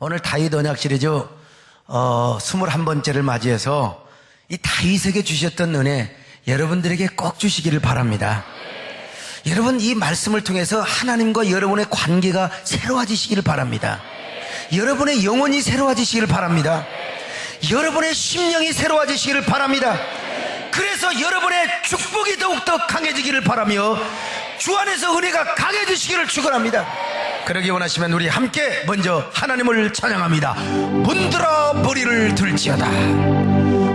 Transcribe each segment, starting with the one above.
오늘 다윗 언약 시리즈 21번째를 맞이해서 이 다윗에게 주셨던 은혜 여러분들에게 꼭 주시기를 바랍니다. 여러분, 이 말씀을 통해서 하나님과 여러분의 관계가 새로워지시기를 바랍니다. 여러분의 영혼이 새로워지시기를 바랍니다. 여러분의 심령이 새로워지시기를 바랍니다. 그래서 여러분의 축복이 더욱더 강해지기를 바라며 주 안에서 은혜가 강해지시기를 축원합니다. 그러기 원하시면 우리 함께 먼저 하나님을 찬양합니다. 문드라 머리를 들지어다.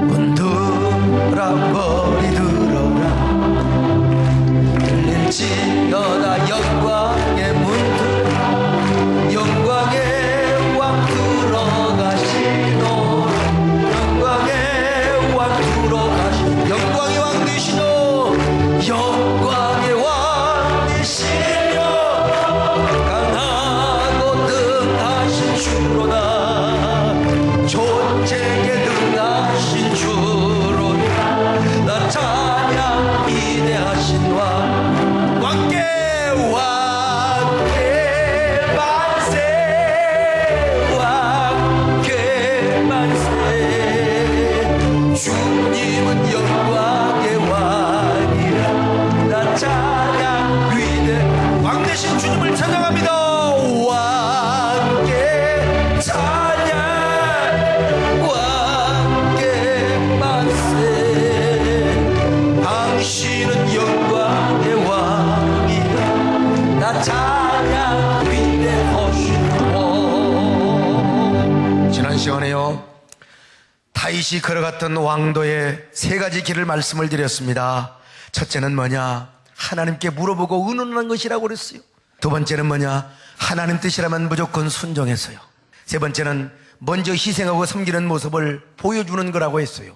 문드라 머리 들어라. 들릴지어다. 영광의 문들, 영광의 왕 들어가시노. 영광의 왕 들어가시노. 영광의 왕 되시노. 영광의 왕 되시며 강하고 능하신 주로다. 존재에 능하신 주로다. 나 찬양 위대하신 왕, 왕께 왕께 만세, 왕께 만세. 주님은 영광의 왕이라. 나 찬양 위대 왕 되신 주님을 찬양합니다. 왕께 찬양, 왕께 만세. 당신은 영광의 왕이라. 나 찬양 위대하시고. 지난 시간에요, 다윗이 걸어갔던 왕도의 세 가지 길을 말씀을 드렸습니다. 첫째는 뭐냐? 하나님께 물어보고 의논하는 것이라고 그랬어요. 두 번째는 뭐냐? 하나님 뜻이라면 무조건 순종했어요. 세 번째는 먼저 희생하고 섬기는 모습을 보여주는 거라고 했어요.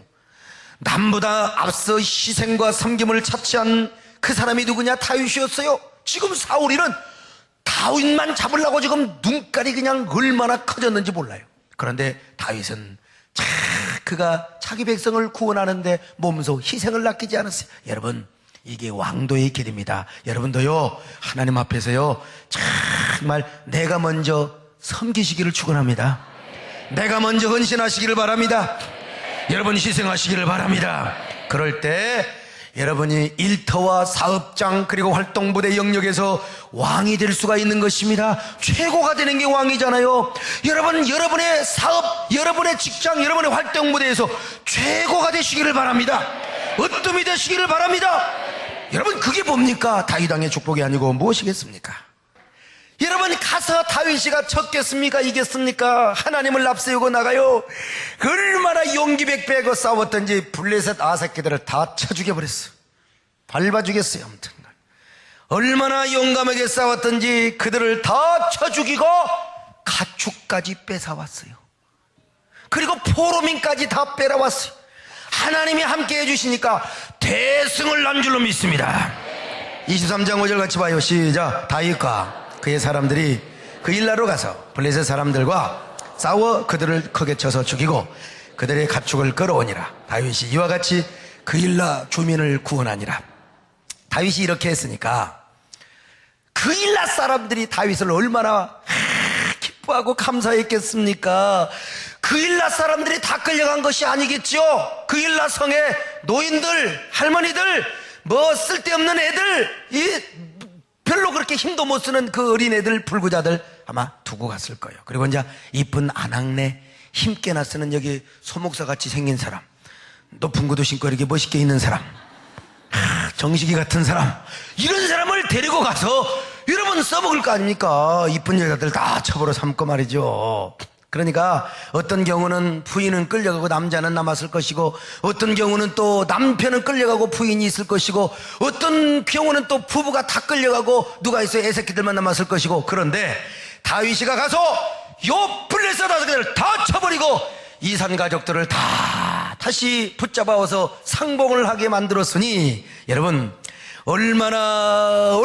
남보다 앞서 희생과 섬김을 차치한 그 사람이 누구냐? 다윗이었어요. 지금 사울이는 다윗만 잡으려고 지금 눈깔이 그냥 얼마나 커졌는지 몰라요. 그런데 다윗은 그가 자기 백성을 구원하는데 몸소 희생을 아끼지 않았어요. 여러분, 이게 왕도의 길입니다. 여러분도요, 하나님 앞에서요, 정말 내가 먼저 섬기시기를 축원합니다. 내가 먼저 헌신하시기를 바랍니다. 여러분 희생하시기를 바랍니다. 그럴 때 여러분이 일터와 사업장 그리고 활동부대 영역에서 왕이 될 수가 있는 것입니다. 최고가 되는 게 왕이잖아요. 여러분, 여러분의 사업, 여러분의 직장, 여러분의 활동부대에서 최고가 되시기를 바랍니다. 으뜸이 되시기를 바랍니다. 여러분, 그게 뭡니까? 다윗 왕의 축복이 아니고 무엇이겠습니까? 여러분, 가서 다윗이가 졌겠습니까? 이겼습니까? 하나님을 앞세우고 나가요. 얼마나 용기백배하고 싸웠던지 블레셋 아사키들을 다 쳐 죽여버렸어. 밟아 죽였어요. 아무튼 얼마나 용감하게 싸웠던지 그들을 다 쳐 죽이고 가축까지 뺏어왔어요. 그리고 포로민까지 다 빼라왔어요. 하나님이 함께 해주시니까 대승을 난 줄로 믿습니다. 23장 5절 같이 봐요. 시작. 다윗과 그의 사람들이 그 일라로 가서 블레셋 사람들과 싸워 그들을 크게 쳐서 죽이고 그들의 가축을 끌어오니라. 다윗이 이와 같이 그 일라 주민을 구원하니라. 다윗이 이렇게 했으니까 그 일라 사람들이 다윗을 얼마나 기뻐하고 감사했겠습니까? 그 일라 사람들이 다 끌려간 것이 아니겠죠? 그 일라 성에 노인들, 할머니들, 뭐 쓸데없는 애들, 별로 그렇게 힘도 못 쓰는 그 어린애들, 불구자들 아마 두고 갔을 거예요. 그리고 이제 이쁜 아낙네, 힘께나 쓰는 여기 소목사같이 생긴 사람, 높은 구두 신고 이렇게 멋있게 있는 사람, 정식이 같은 사람, 이런 사람을 데리고 가서 여러분 써먹을 거 아닙니까? 이쁜 여자들 다 첩으로 삼고 말이죠. 그러니까 어떤 경우는 부인은 끌려가고 남자는 남았을 것이고, 어떤 경우는 또 남편은 끌려가고 부인이 있을 것이고, 어떤 경우는 또 부부가 다 끌려가고 누가 있어요? 애새끼들만 남았을 것이고. 그런데 다윗이가 가서 요 블레셋 아들을 다 쳐버리고 이산 가족들을 다 다시 붙잡아서 상봉을 하게 만들었으니 여러분, 얼마나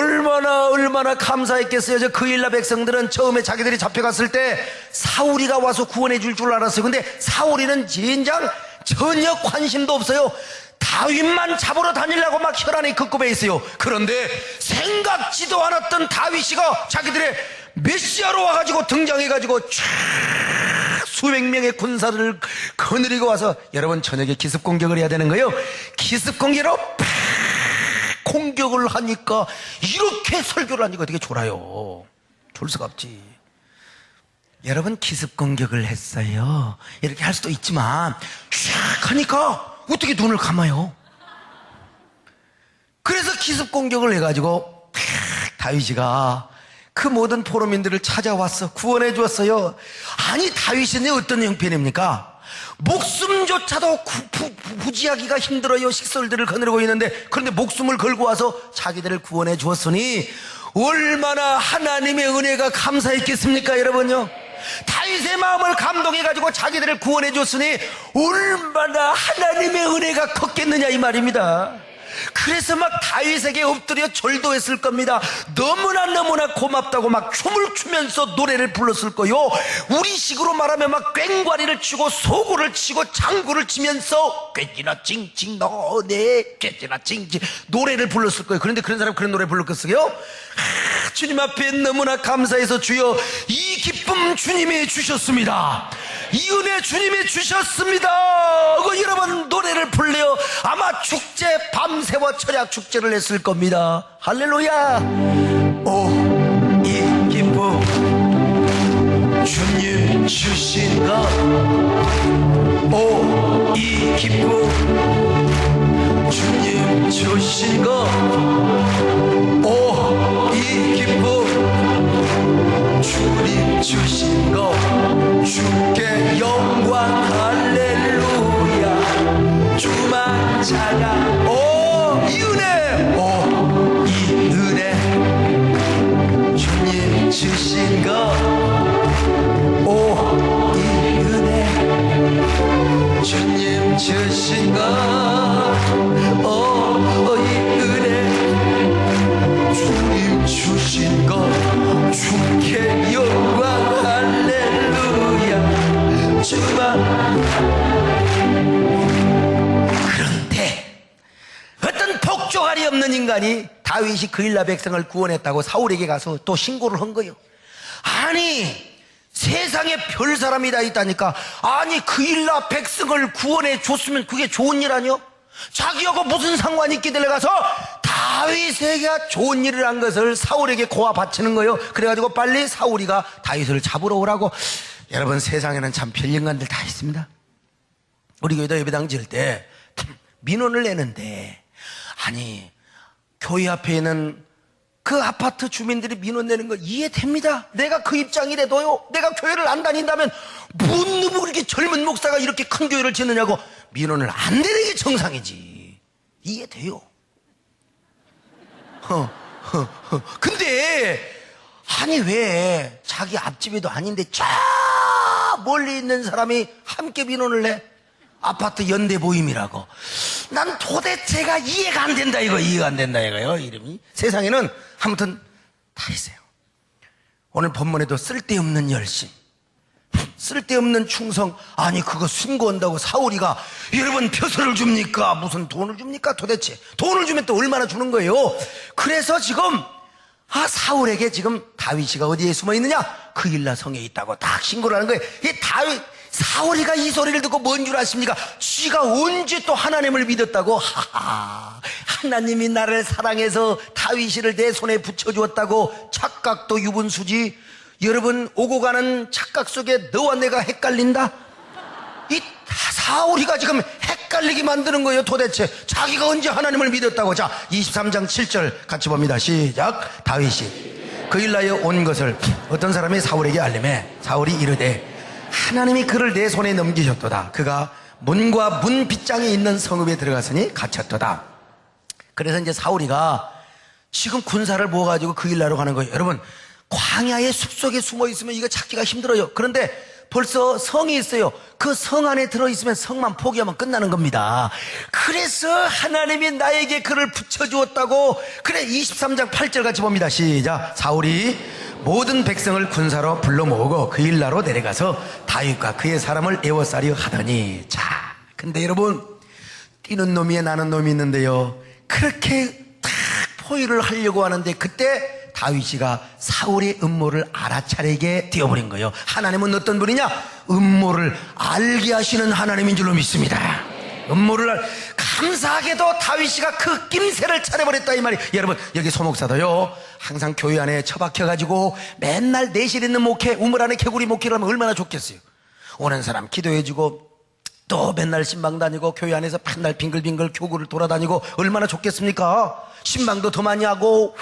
감사했겠어요. 저 그일라 백성들은 처음에 자기들이 잡혀갔을 때 사울이가 와서 구원해 줄 줄 알았어요. 근데 사울이는 진작 전혀 관심도 없어요. 다윗만 잡으러 다니려고 막 혈안이 급급해 있어요. 그런데 생각지도 않았던 다윗이가 자기들의 메시아로 와가지고 등장해가지고 쫙 수백 명의 군사를 거느리고 와서 여러분 저녁에 기습 공격을 해야 되는 거예요. 기습 공격으로 팍 공격을 하니까 이렇게 설교를 하니까 되게 졸아요. 졸 수가 없지. 여러분 기습 공격을 했어요. 이렇게 할 수도 있지만 쫙 하니까 어떻게 눈을 감아요? 그래서 기습 공격을 해가지고 다윗이가 그 모든 포로민들을 찾아왔어. 구원해 주었어요. 아니 다윗은 어떤 형편입니까? 목숨조차도 부지하기가 힘들어요. 식솔들을 거느리고 있는데 그런데 목숨을 걸고 와서 자기들을 구원해 주었으니 얼마나 하나님의 은혜가 감사했겠습니까 여러분요. 다윗의 마음을 감동해가지고 자기들을 구원해 줬으니 얼마나 하나님의 은혜가 컸겠느냐 이 말입니다. 그래서 막 다윗에게 엎드려 절도했을 겁니다. 너무나 고맙다고 막 춤을 추면서 노래를 불렀을 거요. 우리식으로 말하면 막 꽹과리를 치고 소구를 치고 장구를 치면서 꿰지나 징징 너네 꿰지나 징징 노래를 불렀을 거예요. 그런데 그런 사람 그런 노래 불렀겠어요? 주님 앞에 너무나 감사해서 주여 이 기쁨 주님이 주셨습니다. 이 은혜 주님이 주셨습니다. 여러분 노래를 불러요. 아마 축제 밤새워 철야 축제를 했을 겁니다. 할렐루야. 오, 이 기쁨 주님 주신 것. 오, 이 기쁨 주님 주신 것. 오, 이 기쁨 주님 주신 것. 주께 영광 할렐루야. 주만 찬양. 오, 이 은혜. 오, 이 은혜 주님 주신 것. 오, 이 은혜 주님 주신 것. 오, 이 은혜 주님 주신 것. 주께 영광 할렐루야. 주만. 그런데 어떤 복종알이 없는 인간이 다윗이 그일라 백성을 구원했다고 사울에게 가서 또 신고를 한 거예요. 아니 세상에 별 사람이 다 있다니까. 아니 그일라 백성을 구원해 줬으면 그게 좋은 일 아니요? 자기하고 무슨 상관이 있게 들어가서 다윗에게 좋은 일을 한 것을 사울에게 고아 바치는 거예요. 그래가지고 빨리 사울이가 다윗을 잡으러 오라고. 여러분 세상에는 참 별 인간들 다 있습니다. 우리 교회도 예배당 지을 때 민원을 내는데 아니 교회 앞에 있는 그 아파트 주민들이 민원 내는 거 이해됩니다. 내가 그 입장이라도요. 내가 교회를 안 다닌다면 뭔 놈이 그렇게 젊은 목사가 이렇게 큰 교회를 짓느냐고 민원을 안 내는 게 정상이지. 이해돼요. 근데 아니 왜 자기 앞집에도 아닌데 저 멀리 있는 사람이 함께 민원을 내? 아파트 연대 모임이라고. 난 도대체가 이해가 안 된다 이거. 이해가 안 된다 이거요. 이름이 세상에는 아무튼 다 있어요. 오늘 본문에도 쓸데없는 열심, 쓸데없는 충성. 아니 그거 신고한다고 사울이가 여러분 표서를 줍니까? 무슨 돈을 줍니까? 도대체 돈을 주면 또 얼마나 주는 거예요? 그래서 지금 사울에게 지금 다윗이가 어디에 숨어 있느냐? 그일라 성에 있다고 딱 신고를 하는 거예요. 이 사울이가 이 소리를 듣고 뭔 줄 아십니까? 쥐가 언제 또 하나님을 믿었다고? 하나님이 나를 사랑해서 다윗을 내 손에 붙여주었다고. 착각도 유분수지. 여러분 오고 가는 착각 속에 너와 내가 헷갈린다? 이 사울이가 지금 헷갈리게 만드는 거예요. 도대체 자기가 언제 하나님을 믿었다고. 자 23장 7절 같이 봅니다. 시작. 다윗이 그일라에 온 것을 어떤 사람이 사울에게 알림해 사울이 이르되 하나님이 그를 내 손에 넘기셨도다. 그가 문과 문 빗장에 있는 성읍에 들어갔으니 갇혔도다. 그래서 이제 사울이가 지금 군사를 모아가지고 그일라로 가는 거예요. 여러분 광야의 숲속에 숨어 있으면 이거 찾기가 힘들어요. 그런데 벌써 성이 있어요. 그 성 안에 들어있으면 성만 포기하면 끝나는 겁니다. 그래서 하나님이 나에게 그를 붙여주었다고. 그래 23장 8절 같이 봅니다. 시작. 사울이 모든 백성을 군사로 불러 모으고 그일라로 내려가서 다윗과 그의 사람을 에워싸려 하더니. 자, 근데 여러분 뛰는 놈이에 나는 놈이 있는데요. 그렇게 딱 포위를 하려고 하는데 그때 다윗이가 사울의 음모를 알아차리게 되어버린 거예요. 하나님은 어떤 분이냐? 음모를 알게 하시는 하나님인 줄로 믿습니다. 음모를 감사하게도 다윗이가 그 낌새를 차려버렸다 이 말이. 여러분, 여기 소목사도요 항상 교회 안에 처박혀가지고 맨날 내실 있는 목회, 우물 안에 개구리 목회를 하면 얼마나 좋겠어요. 오는 사람 기도해주고 또 맨날 신방 다니고 교회 안에서 맨날 빙글빙글 교구를 돌아다니고 얼마나 좋겠습니까? 신방도 더 많이 하고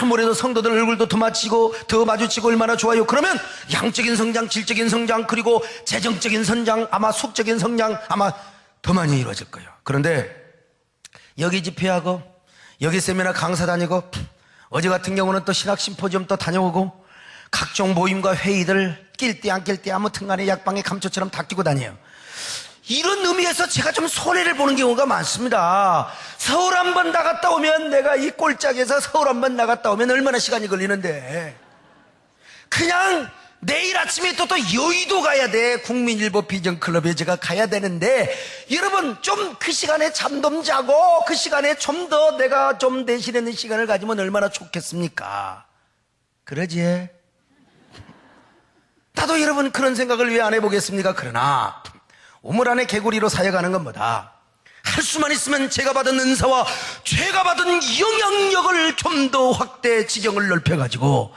아무래도 성도들 얼굴도 더 마주치고 얼마나 좋아요. 그러면 양적인 성장, 질적인 성장, 그리고 재정적인 성장, 아마 숙적인 성장 아마 더 많이 이루어질 거예요. 그런데 여기 집회하고 여기 세미나 강사 다니고 어제 같은 경우는 또 신학 심포지엄 또 다녀오고 각종 모임과 회의들 낄 때 안 낄 때 아무튼 간에 약방에 감초처럼 다 끼고 다녀요. 이런 의미에서 제가 좀 손해를 보는 경우가 많습니다. 서울 한번 나갔다 오면, 내가 이 꼴짝에서 서울 한번 나갔다 오면 얼마나 시간이 걸리는데, 그냥 내일 아침에 또 여의도 가야 돼. 국민일보 비전클럽에 제가 가야 되는데, 여러분 좀 그 시간에 잠 좀 자고 그 시간에 좀 더 내가 좀 내쉬는 시간을 가지면 얼마나 좋겠습니까? 그러지? 나도 여러분 그런 생각을 왜 안 해보겠습니까? 그러나 우물 안에 개구리로 사역하는 것보다 할 수만 있으면 제가 받은 은사와 제가 받은 영향력을 좀 더 확대 지경을 넓혀가지고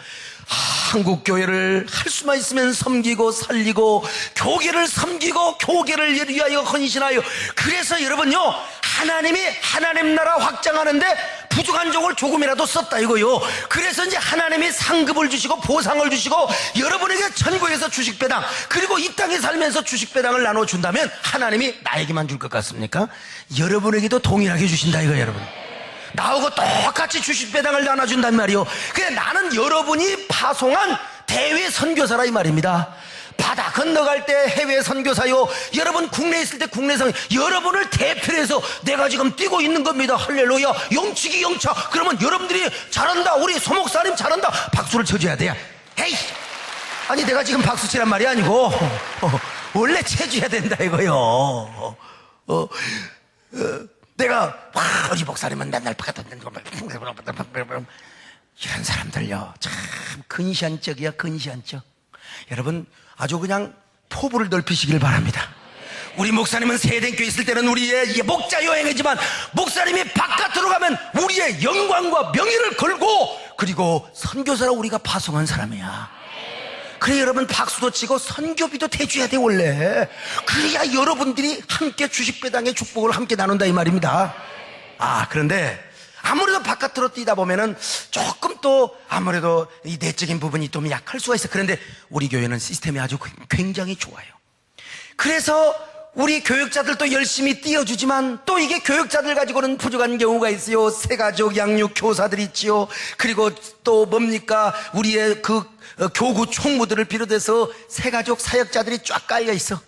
한국 교회를 할 수만 있으면 섬기고 살리고, 교계를 섬기고 교계를 위하여 헌신하여, 그래서 여러분요 하나님이 하나님 나라 확장하는데 부족한 종을 조금이라도 썼다 이거요. 그래서 이제 하나님이 상급을 주시고 보상을 주시고 여러분에게 천국에서 주식배당, 그리고 이 땅에 살면서 주식배당을 나눠준다면 하나님이 나에게만 줄 것 같습니까? 여러분에게도 동일하게 주신다 이거예요. 여러분, 나하고 똑같이 주식배당을 나눠준단 말이요. 그래, 나는 여러분이 파송한 대외 선교사라 이 말입니다. 바다 건너갈 때 해외 선교사요, 여러분 국내에 있을 때 국내 선, 여러분을 대표해서 내가 지금 뛰고 있는 겁니다. 할렐루야. 영치기 영차. 그러면 여러분들이 잘한다, 우리 소목사님 잘한다, 박수를 쳐줘야 돼요. 에이, 아니 내가 지금 박수 치란 말이 아니고 원래 쳐줘야 된다 이거요. 내가 우리 목사님은 맨날 이런 사람들요 참 근시안적이야. 근시안적. 여러분 아주 그냥 포부를 넓히시길 바랍니다. 우리 목사님은 세대교회 있을 때는 우리의 목자 여행이지만, 목사님이 바깥으로 가면 우리의 영광과 명예를 걸고, 그리고 선교사로 우리가 파송한 사람이야. 그래, 여러분 박수도 치고 선교비도 대줘야 돼 원래. 그래야 여러분들이 함께 주식배당의 축복을 함께 나눈다 이 말입니다. 그런데 아무래도 바깥으로 뛰다 보면은 조금 또 아무래도 이 내적인 부분이 좀 약할 수가 있어. 그런데 우리 교회는 시스템이 아주 굉장히 좋아요. 그래서 우리 교육자들도 열심히 띄워주지만 또 이게 교육자들 가지고는 부족한 경우가 있어요. 새가족 양육 교사들 있지요. 그리고 또 뭡니까, 우리의 그 교구 총무들을 비롯해서 새가족 사역자들이 쫙 깔려 있어.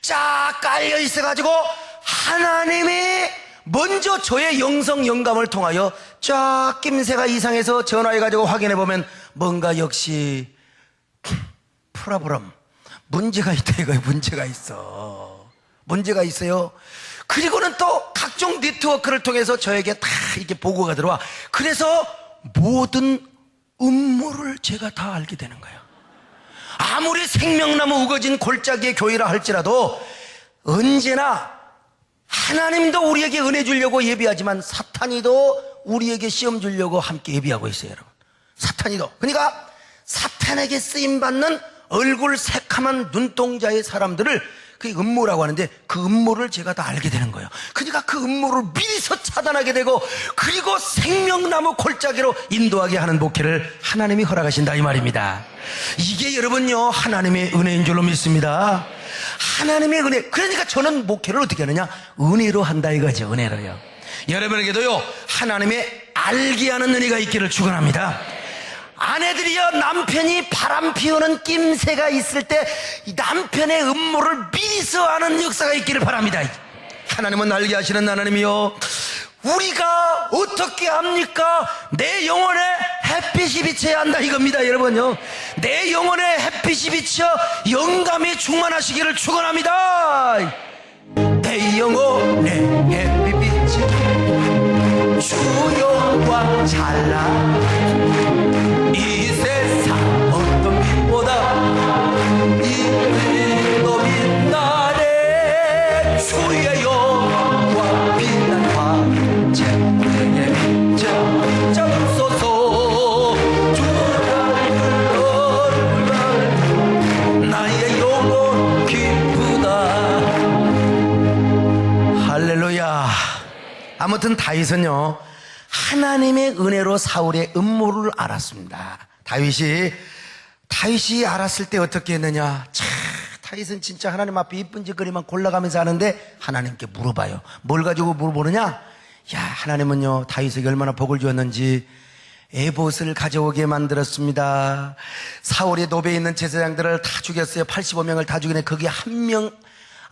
쫙 깔려 있어가지고 하나님이 먼저 저의 영성 영감을 통하여 쫙 낌새가 이상해서 전화해가지고 확인해보면 뭔가 역시 프로브럼, 문제가 있다 이거예요. 문제가 있어요. 그리고는 또 각종 네트워크를 통해서 저에게 다 이렇게 보고가 들어와. 그래서 모든 음모를 제가 다 알게 되는 거예요. 아무리 생명나무 우거진 골짜기의 교회라 할지라도 언제나 하나님도 우리에게 은혜 주려고 예비하지만 사탄이도 우리에게 시험 주려고 함께 예비하고 있어요. 여러분, 사탄이도. 그러니까 사탄에게 쓰임받는 얼굴 새카만 눈동자의 사람들을 그 음모라고 하는데, 그 음모를 제가 다 알게 되는 거예요. 그러니까 그 음모를 미리서 차단하게 되고, 그리고 생명나무 골짜기로 인도하게 하는 목회를 하나님이 허락하신다 이 말입니다. 이게 여러분요 하나님의 은혜인 줄로 믿습니다. 하나님의 은혜. 그러니까 저는 목회를 어떻게 하느냐, 은혜로 한다 이거죠. 은혜로요. 여러분에게도요 하나님의 알게 하는 은혜가 있기를 축원합니다. 아내들이여, 남편이 바람 피우는 낌새가 있을 때 남편의 음모를 미리서 아는 역사가 있기를 바랍니다. 하나님은 알게 하시는 하나님이요, 우리가 어떻게 합니까? 내 영혼에 햇빛이 비쳐야 한다 이겁니다. 여러분요, 내 영혼에 햇빛이 비쳐 영감이 충만하시기를 축원합니다. 내 영혼에 햇빛 비쳐 주여와 찬란 아무튼 다윗은요, 하나님의 은혜로 사울의 음모를 알았습니다. 다윗이 알았을 때 어떻게 했느냐. 다윗은 진짜 하나님 앞에 이쁜 짓거리만 골라가면서 하는데 하나님께 물어봐요. 뭘 가지고 물어보느냐? 하나님은요, 다윗에게 얼마나 복을 주었는지 에봇을 가져오게 만들었습니다. 사울이 노베에 있는 제사장들을 다 죽였어요. 85명을 다 죽이네. 거기에 한 명,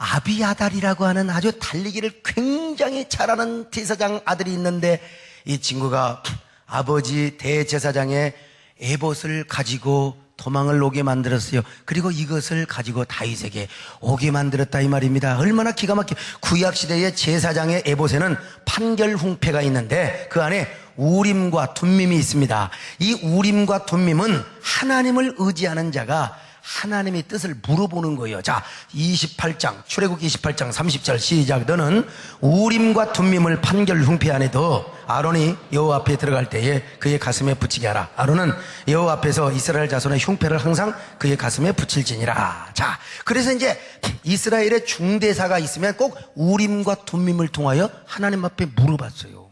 아비아달이라고 하는 아주 달리기를 굉장히 잘하는 제사장 아들이 있는데, 이 친구가 아버지 대제사장의 에봇을 가지고 도망을 오게 만들었어요. 그리고 이것을 가지고 다윗에게 오게 만들었다 이 말입니다. 얼마나 기가 막혀. 구약시대의 제사장의 에봇에는 판결훈패가 있는데 그 안에 우림과 둠밈이 있습니다. 이 우림과 둠밈은 하나님을 의지하는 자가 하나님의 뜻을 물어보는 거예요. 자, 28장 출애굽기 28장 30절 시작. 너는 우림과 둠밈을 판결 흉패 안에 둬 아론이 여호와 앞에 들어갈 때에 그의 가슴에 붙이게 하라. 아론은 여호와 앞에서 이스라엘 자손의 흉패를 항상 그의 가슴에 붙일지니라. 자, 그래서 이제 이스라엘의 중대사가 있으면 꼭 우림과 둠밈을 통하여 하나님 앞에 물어봤어요.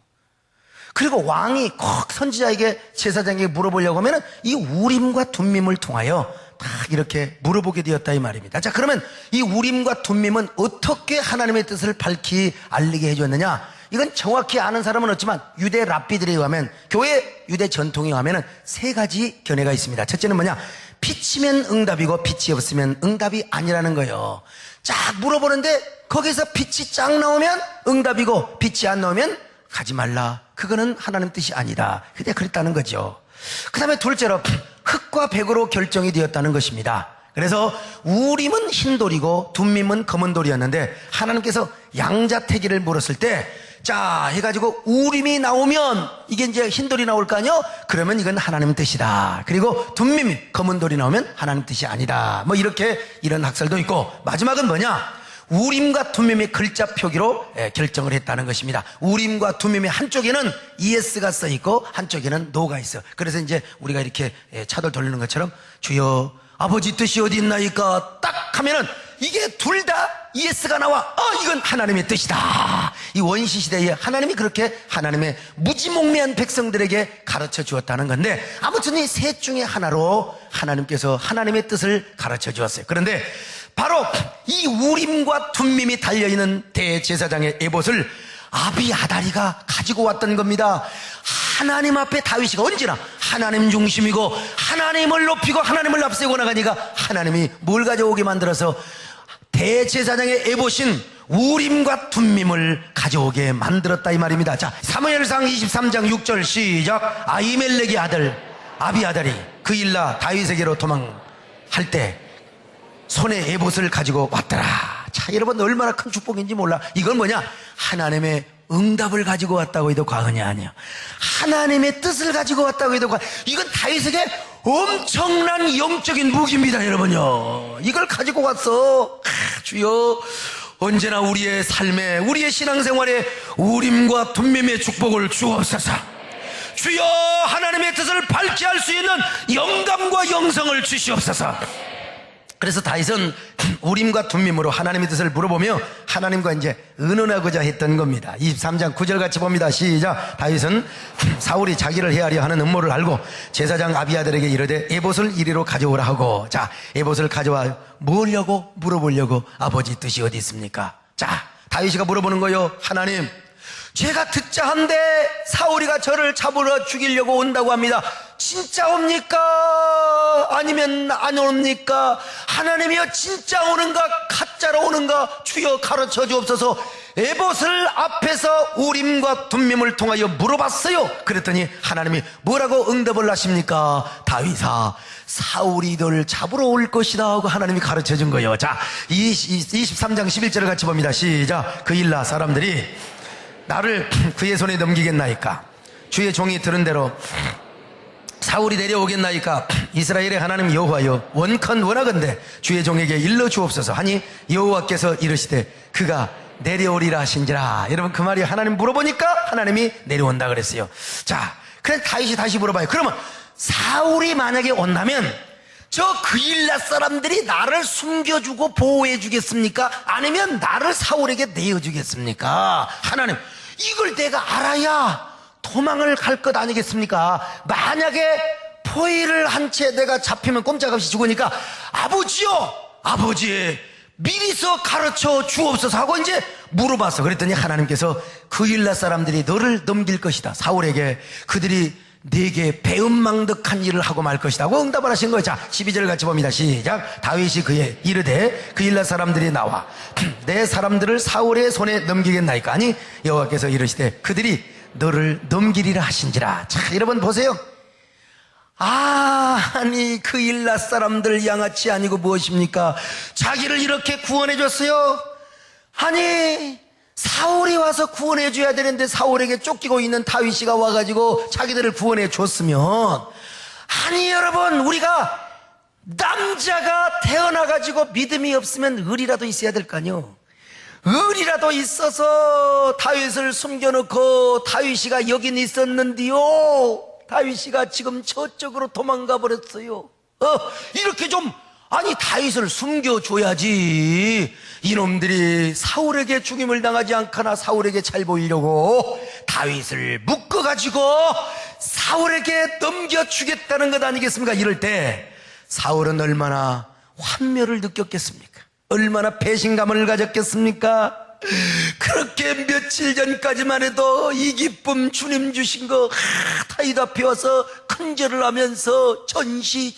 그리고 왕이 꼭 선지자에게 제사장에게 물어보려고 하면 이 우림과 둠밈을 통하여 딱 이렇게 물어보게 되었다 이 말입니다. 자, 그러면 이 우림과 둠밈은 어떻게 하나님의 뜻을 밝히 알리게 해줬느냐? 이건 정확히 아는 사람은 없지만 유대 랍비들에 의하면, 교회 유대 전통에 의하면 세 가지 견해가 있습니다. 첫째는 뭐냐? 빛이면 응답이고 빛이 없으면 응답이 아니라는 거예요. 쫙 물어보는데 거기서 빛이 쫙 나오면 응답이고 빛이 안 나오면 가지 말라. 그거는 하나님 뜻이 아니다. 그때 그랬다는 거죠. 그 다음에 둘째로 흙과 백으로 결정이 되었다는 것입니다. 그래서 우림은 흰돌이고 둠밈은 검은돌이었는데 하나님께서 양자택일을 물었을 때 자 해가지고 우림이 나오면 이게 이제 흰돌이 나올 거 아니요? 그러면 이건 하나님 뜻이다. 그리고 둠밈이 검은돌이 나오면 하나님 뜻이 아니다. 뭐 이렇게 이런 학설도 있고, 마지막은 뭐냐? 우림과 둠밈의 글자 표기로 결정을 했다는 것입니다. 우림과 둠밈의 한쪽에는 ES가 써 있고 한쪽에는 NO가 있어. 그래서 이제 우리가 이렇게 차돌 돌리는 것처럼 주여 아버지 뜻이 어디 있나이까 딱 하면은 이게 둘 다 ES가 나와. 이건 하나님의 뜻이다. 이 원시 시대에 하나님이 그렇게 하나님의 무지몽매한 백성들에게 가르쳐 주었다는 건데, 아무튼 이 셋 중에 하나로 하나님께서 하나님의 뜻을 가르쳐 주었어요. 그런데 바로 이 우림과 둠밈이 달려있는 대제사장의 에봇을 아비아다리가 가지고 왔던 겁니다. 하나님 앞에 다윗이 언제나 하나님 중심이고 하나님을 높이고 하나님을 앞세우고 나가니까 하나님이 뭘 가져오게 만들어서 대제사장의 에봇인 우림과 둠밈을 가져오게 만들었다 이 말입니다. 자, 사무엘상 23장 6절 시작. 아히멜렉의 아들 아비아달이 그 일라 다윗에게로 도망할 때 손에 에봇을 가지고 왔더라. 자, 여러분 얼마나 큰 축복인지 몰라. 이건 뭐냐? 하나님의 응답을 가지고 왔다고 해도 과언이 아니에요. 하나님의 뜻을 가지고 왔다고 해도 이건 다윗에게 엄청난 영적인 무기입니다, 여러분요. 이걸 가지고 왔어. 주여, 언제나 우리의 삶에, 우리의 신앙생활에 우림과 둠밈의 축복을 주옵소서. 주여, 하나님의 뜻을 밝히 할 수 있는 영감과 영성을 주시옵소서. 그래서 다윗은 우림과 둠밈으로 하나님의 뜻을 물어보며 하나님과 이제 의논하고자 했던 겁니다. 23장 9절 같이 봅니다. 시작. 다윗은 사울이 자기를 해하려 하는 음모를 알고 제사장 아비아들에게 이르되 에봇을 이리로 가져오라 하고, 자, 에봇을 가져와 뭐려고 물어보려고? 아버지 뜻이 어디 있습니까? 자, 다윗이가 물어보는 거요. 하나님, 제가 듣자 한데 사울이가 저를 잡으러 죽이려고 온다고 합니다. 진짜 옵니까? 아니면 안 옵니까? 하나님이여, 진짜 오는가 가짜로 오는가 주여 가르쳐 주옵소서. 에봇을 앞에서 우림과 둠밈을 통하여 물어봤어요. 그랬더니 하나님이 뭐라고 응답을 하십니까? 다윗아, 사울이 널 잡으러 올 것이다 하고 하나님이 가르쳐 준 거예요. 자, 23장 11절을 같이 봅니다. 시작. 그 일라 사람들이 나를 그의 손에 넘기겠나이까? 주의 종이 들은 대로 사울이 내려오겠나이까? 이스라엘의 하나님 여호와여, 원컨 원하건대 주의 종에게 일러 주옵소서 하니 여호와께서 이르시되 그가 내려오리라 하신지라. 여러분, 그 말이 하나님 물어보니까 하나님이 내려온다 그랬어요. 자, 그래서 다윗이 다시 물어봐요. 그러면 사울이 만약에 온다면 저 그일라 사람들이 나를 숨겨주고 보호해 주겠습니까? 아니면 나를 사울에게 내어주겠습니까? 하나님, 이걸 내가 알아야 도망을 갈 것 아니겠습니까? 만약에 포위를 한 채 내가 잡히면 꼼짝없이 죽으니까 아버지요, 아버지 미리서 가르쳐 주옵소서 하고 이제 물어봤어. 그랬더니 하나님께서 그 일라 사람들이 너를 넘길 것이다. 사울에게 그들이 네게 배은망덕한 일을 하고 말 것이다 고 응답을 하신 거예요. 자, 12절 같이 봅니다. 시작. 다윗이 그에 이르되 그 일라 사람들이 나와 내 사람들을 사울의 손에 넘기겠나이까? 아니 여호와께서 이르시되 그들이 너를 넘기리라 하신지라. 자, 여러분 보세요. 아니 그 일라 사람들 양아치 아니고 무엇입니까? 자기를 이렇게 구원해 줬어요. 아니 사울이 와서 구원해 줘야 되는데 사울에게 쫓기고 있는 다윗이가 와가지고 자기들을 구원해 줬으면, 아니 여러분, 우리가 남자가 태어나가지고 믿음이 없으면 을이라도 있어야 될 거 아니요. 을이라도 있어서 다윗을 숨겨놓고 다윗이가 여긴 있었는데요, 다윗이가 지금 저쪽으로 도망가 버렸어요. 이렇게 좀, 아니 다윗을 숨겨줘야지. 이놈들이 사울에게 죽임을 당하지 않거나 사울에게 잘 보이려고 다윗을 묶어가지고 사울에게 넘겨주겠다는 것 아니겠습니까? 이럴 때 사울은 얼마나 환멸을 느꼈겠습니까? 얼마나 배신감을 가졌겠습니까? 그렇게 며칠 전까지만 해도 이 기쁨 주님 주신 거 다윗 앞에 와서 큰절을 하면서 천시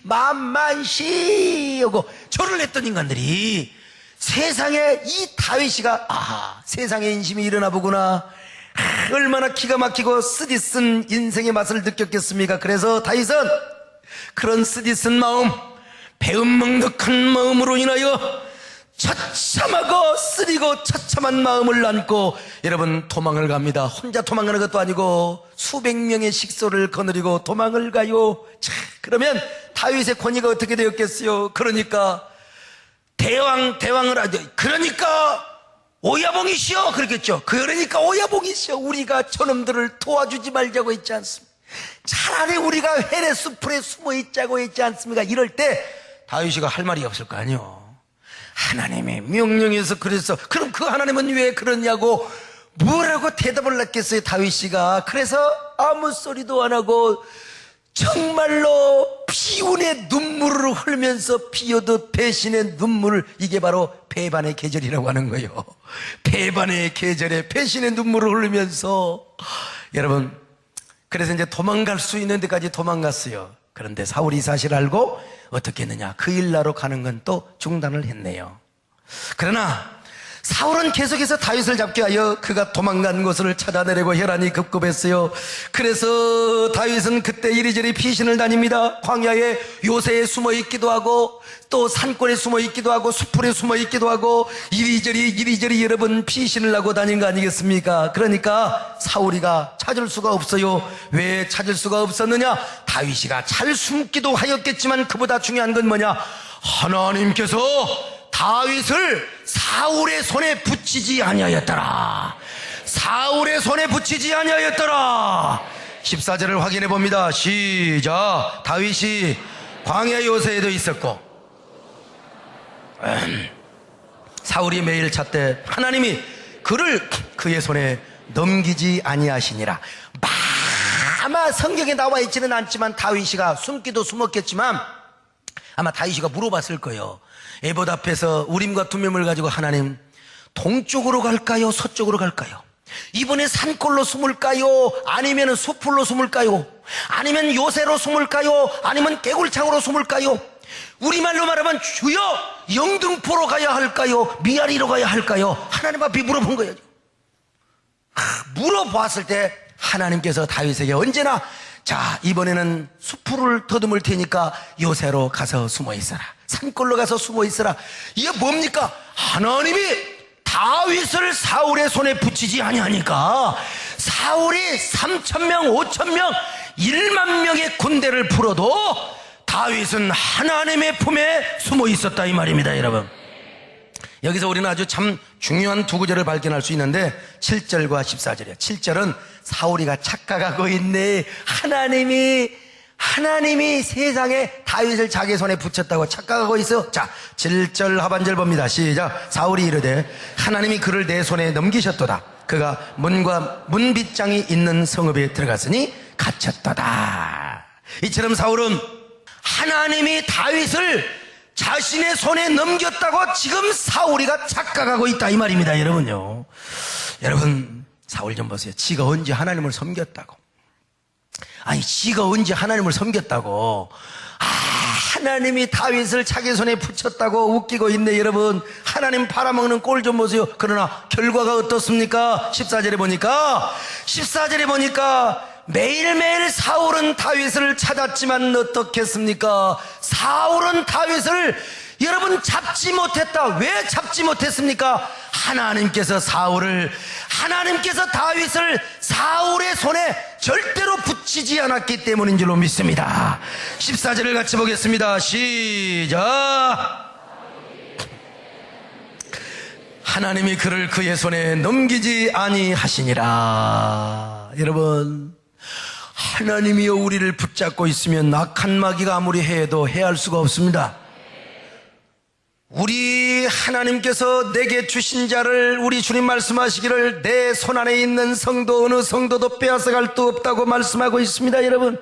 만만시 하고 절을 했던 인간들이 세상에 이 다윗이가 세상에 인심이 일어나 보구나, 얼마나 기가 막히고 쓰디쓴 인생의 맛을 느꼈겠습니까? 그래서 다윗은 그런 쓰디쓴 마음, 배은망덕한 마음으로 인하여 처참하고 쓰리고 처참한 마음을 안고 여러분 도망을 갑니다. 혼자 도망가는 것도 아니고 수백 명의 식소를 거느리고 도망을 가요. 자, 그러면 다윗의 권위가 어떻게 되었겠어요? 그러니까 대왕을 하죠. 그러니까 오야봉이시여 그랬겠죠. 그러니까 오야봉이시여, 우리가 저놈들을 도와주지 말자고 했지 않습니까? 차라리 우리가 헬의 수풀에 숨어 있자고 했지 않습니까? 이럴 때 다윗이가 할 말이 없을 거 아니에요. 하나님의 명령에서 그래서, 그럼 그 하나님은 왜 그러냐고 뭐라고 대답을 했겠어요, 다윗이가. 그래서 아무 소리도 안 하고 정말로 비운의 눈물을 흘면서 비어도 배신의 눈물, 이게 바로 배반의 계절이라고 하는 거예요. 배반의 계절에 배신의 눈물을 흘리면서 여러분, 그래서 이제 도망갈 수 있는 데까지 도망갔어요. 그런데 사울이 이 사실을 알고 어떻게 했느냐, 그 일나로 가는 건 또 중단을 했네요. 그러나 사울은 계속해서 다윗을 잡기 위하여 그가 도망간 곳을 찾아내려고 혈안이 급급했어요. 그래서 다윗은 그때 이리저리 피신을 다닙니다. 광야에 요새에 숨어 있기도 하고 또 산골에 숨어 있기도 하고 숲풀에 숨어 있기도 하고 이리저리 여러분 피신을 하고 다닌 거 아니겠습니까? 그러니까 사울이가 찾을 수가 없어요. 왜 찾을 수가 없었느냐? 다윗이가 잘 숨기도 하였겠지만 그보다 중요한 건 뭐냐? 하나님께서 다윗을 사울의 손에 붙이지 아니하였더라. 사울의 손에 붙이지 아니하였더라. 14절을 확인해 봅니다. 시작. 다윗이 광야 요새에도 있었고 사울이 매일 찾되 하나님이 그를 그의 손에 넘기지 아니하시니라. 아마 성경에 나와 있지는 않지만 다윗이가 숨기도 숨었겠지만 아마 다윗이가 물어봤을 거예요. 에봇 앞에서 우림과 둠밈을 가지고 하나님, 동쪽으로 갈까요? 서쪽으로 갈까요? 이번에 산골로 숨을까요? 아니면 숲풀로 숨을까요? 아니면 요새로 숨을까요? 아니면 개굴창으로 숨을까요? 우리말로 말하면 주여 영등포로 가야 할까요? 미아리로 가야 할까요? 하나님 앞에 물어본 거예요. 물어봤을 때 하나님께서 다윗에게 언제나, 자, 이번에는 숲풀을 더듬을 테니까 요새로 가서 숨어 있어라, 산골로 가서 숨어 있어라. 이게 뭡니까? 하나님이 다윗을 사울의 손에 붙이지 아니하니까 사울이 3,000명, 5,000명, 1만 명의 군대를 풀어도 다윗은 하나님의 품에 숨어 있었다, 이 말입니다, 여러분. 여기서 우리는 아주 참 중요한 두 구절을 발견할 수 있는데 7절과 14절이에요. 7절은 사울이가 착각하고 있네. 하나님이 세상에 다윗을 자기 손에 붙였다고 착각하고 있어. 자, 7절 하반절 봅니다. 시작. 사울이 이르되 하나님이 그를 내 손에 넘기셨도다. 그가 문과 문빗장이 있는 성읍에 들어갔으니 갇혔도다. 이처럼 사울은 하나님이 다윗을 자신의 손에 넘겼다고 지금 사울이가 착각하고 있다 이 말입니다. 여러분요, 여러분 사울 좀 보세요. 지가 언제 하나님을 섬겼다고? 아니, 지가 언제 하나님을 섬겼다고? 하나님이 다윗을 자기 손에 붙였다고 웃기고 있네. 여러분, 하나님 팔아먹는 꼴 좀 보세요. 그러나 결과가 어떻습니까? 14절에 보니까 매일매일 사울은 다윗을 찾았지만 어떻겠습니까? 사울은 다윗을 여러분 잡지 못했다. 왜 잡지 못했습니까? 하나님께서 다윗을 사울의 손에 절대로 붙이지 않았기 때문인 줄로 믿습니다. 14절을 같이 보겠습니다. 시작. 하나님이 그를 그의 손에 넘기지 아니하시니라. 여러분, 하나님이여 우리를 붙잡고 있으면 악한 마귀가 아무리 해도 해할 수가 없습니다. 우리 하나님께서 내게 주신 자를, 우리 주님 말씀하시기를 내 손 안에 있는 성도 어느 성도도 빼앗아갈 수 없다고 말씀하고 있습니다. 여러분,